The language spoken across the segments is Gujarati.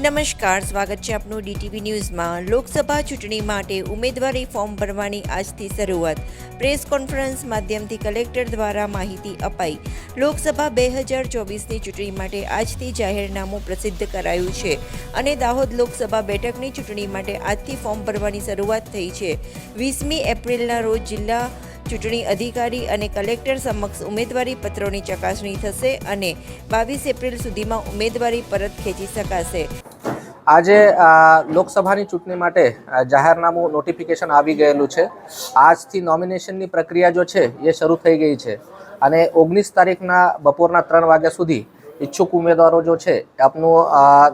નમસ્કાર, સ્વાગત છે આપનું ડીટીવી ન્યૂઝમાં। લોકસભા ચૂંટણી માટે ઉમેદવારી ફોર્મ ભરવાની આજથી શરૂઆત। પ્રેસ કોન્ફરન્સ માધ્યમથી કલેક્ટર દ્વારા માહિતી અપાઈ। લોકસભા 2024ની ચૂંટણી માટે આજથી જાહેરનામું પ્રસિદ્ધ કરાયું છે અને દાહોદ લોકસભા બેઠકની ચૂંટણી માટે આજથી ફોર્મ ભરવાની શરૂઆત થઈ છે। 20મી એપ્રિલના રોજ જિલ્લા ચૂંટણી અધિકારી અને કલેક્ટર સમક્ષ ઉમેદવારી પત્રોની ચકાસણી થશે અને 22 એપ્રિલ સુધીમાં ઉમેદવારી પરત ખેંચી શકાશે। આજે લોકસભાની ચૂંટણી માટે જાહેરનામું નોટિફિકેશન આવી ગયેલું છે। આજથી નોમિનેશનની પ્રક્રિયા જો છે એ શરૂ થઈ ગઈ છે અને 19 તારીખના બપોરના 3 વાગ્યા સુધી ઈચ્છુક ઉમેદવારો જો છે આપનું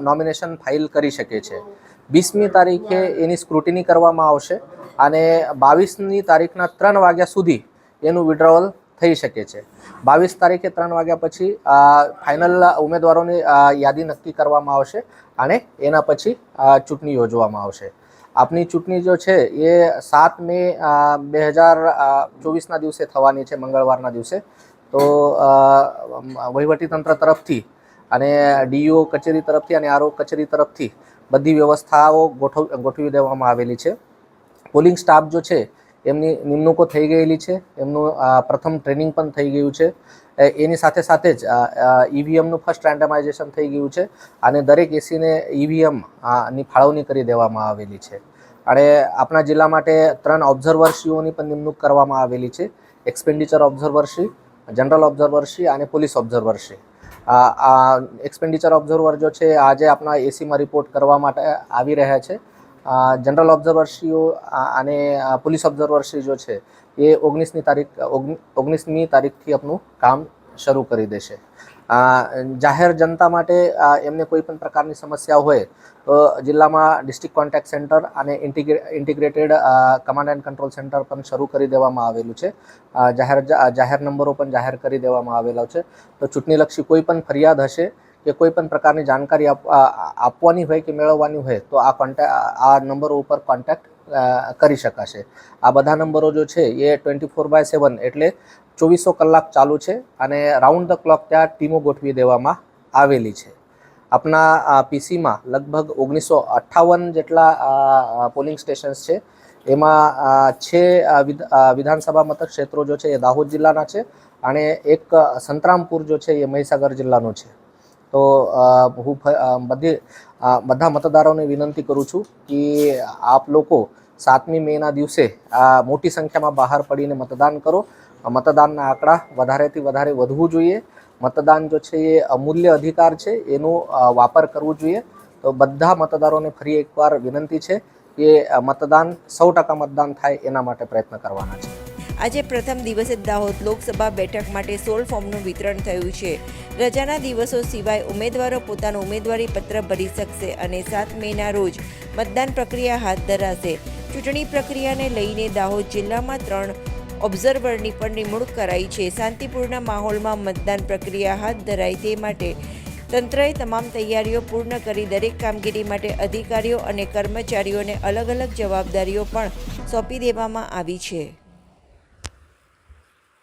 નોમિનેશન ફાઇલ કરી શકે છે। 20મી તારીખે એની સ્ક્રુટિની કરવામાં આવશે અને 22મી તારીખના 3 વાગ્યા સુધી એનું વિડ્રોવલ થઈ શકે છે। 22 તારીખે 3 વાગ્યા પછી ફાઇનલ ઉમેદવારોની યાદી નક્કી કરવામાં આવશે અને એના પછી ચૂંટણી યોજવામાં આવશે। આપની ચૂંટણી જો છે એ 7 મે 2024ના દિવસે થવાની છે, મંગળવારના દિવસે। તો વહીવટીતંત્ર તરફથી અને ડીઈઓ કચેરી તરફથી અને આરઓ કચેરી તરફથી બધી વ્યવસ્થાઓ ગોઠવી દેવામાં આવેલી છે। પોલિંગ સ્ટાફ જો છે એમની નિમણૂકો થઈ ગયેલી છે, એમનું પ્રથમ ટ્રેનિંગ પણ થઈ ગયું છે। એની સાથે સાથે જ ઈવીએમનું ફર્સ્ટ રેન્ડમાઇઝેશન થઈ ગયું છે અને દરેક એસીને ઈવીએમ ની ફાળવણી કરી દેવામાં આવેલી છે અને આપણા જિલ્લા માટે 3 ઓબ્ઝર્વરશ્રીઓની પણ નિમણૂક કરવામાં આવેલી છે। એક્સપેન્ડિચર ઓબ્ઝર્વરશ્રી, જનરલ ઓબ્ઝર્વરશ્રી અને પોલીસ ઓબ્ઝર્વરશ્રી। એક્સપેન્ડિચર ઓબ્ઝર્વર જો છે આજે આપણા એસીમાં રિપોર્ટ કરવા માટે આવી રહ્યા છે। જનરલ ઓબ્ઝર્વરશ્રીઓ અને પોલીસ ઓબ્ઝર્વરશ્રી જો છે એ 19મી તારીખથી આપનું કામ શરૂ કરી દેશે। જાહેર જનતા માટે એમને કોઈ પણ પ્રકારની સમસ્યા હોય તો જિલ્લામાં ડિસ્ટ્રિક્ટ કોન્ટેક્ટ સેન્ટર અને integrated command and control centre પણ શરૂ કરી દેવામાં આવેલું છે। જાહેર નંબરો પણ જાહેર કરી દેવામાં આવેલા છે। તો ચૂંટણીલક્ષી કોઈ પણ ફરિયાદ હશે કે કોઈ પણ પ્રકારની જાણકારી આપવાની હોય કે મેળવવાની હોય તો આ નંબરો ઉપર કોન્ટેક્ટ કરી શકાશે। આ બધા નંબરો જો છે એ 24/7 એટલે 2400 કલાક ચાલુ છે અને રાઉન્ડ ધ ક્લોક ત્યાં ટીમો ગોઠવી દેવામાં આવેલી છે। આપણા પીસીમાં લગભગ 1958 જેટલા પોલિંગ સ્ટેશન્સ છે। એમાં 6 વિધાનસભા મતક ક્ષેત્રો જો છે એ દાહોદ જિલ્લાના છે અને એક સંતરામપુર જો છે એ મહીસાગર જિલ્લાનો છે। તો હું બધા મતદારોને વિનંતી કરું છું કે આપ લોકો 7મી મેના દિવસે મોટી સંખ્યામાં બહાર પડીને મતદાન કરો। મતદાનના આંકડા વધારેથી વધારે વધવું જોઈએ। મતદાન જો છે એ અમૂલ્ય અધિકાર છે, એનું વાપર કરવું જોઈએ। તો બધા મતદારોને ફરી એકવાર વિનંતી છે કે મતદાન 100% મતદાન થાય એના માટે પ્રયત્ન કરવાના છે। આજે પ્રથમ દિવસે દાહોદ લોકસભા બેઠક માટે 16 ફોર્મનું વિતરણ થયું છે। રજાના દિવસો સિવાય ઉમેદવારો પોતાનું ઉમેદવારી પત્ર ભરી શકશે અને 7 મેના રોજ મતદાન પ્રક્રિયા હાથ ધરાશે। ચૂંટણી પ્રક્રિયાને લઈને દાહોદ જિલ્લામાં 3 ઓબ્ઝર્વરની પણ નિમણૂક કરાઈ છે। શાંતિપૂર્ણ માહોલમાં મતદાન પ્રક્રિયા હાથ ધરાય તે માટે તંત્રએ તમામ તૈયારીઓ પૂર્ણ કરી દરેક કામગીરી માટે અધિકારીઓ અને કર્મચારીઓને અલગ અલગ જવાબદારીઓ પણ સોંપી દેવામાં આવી છે।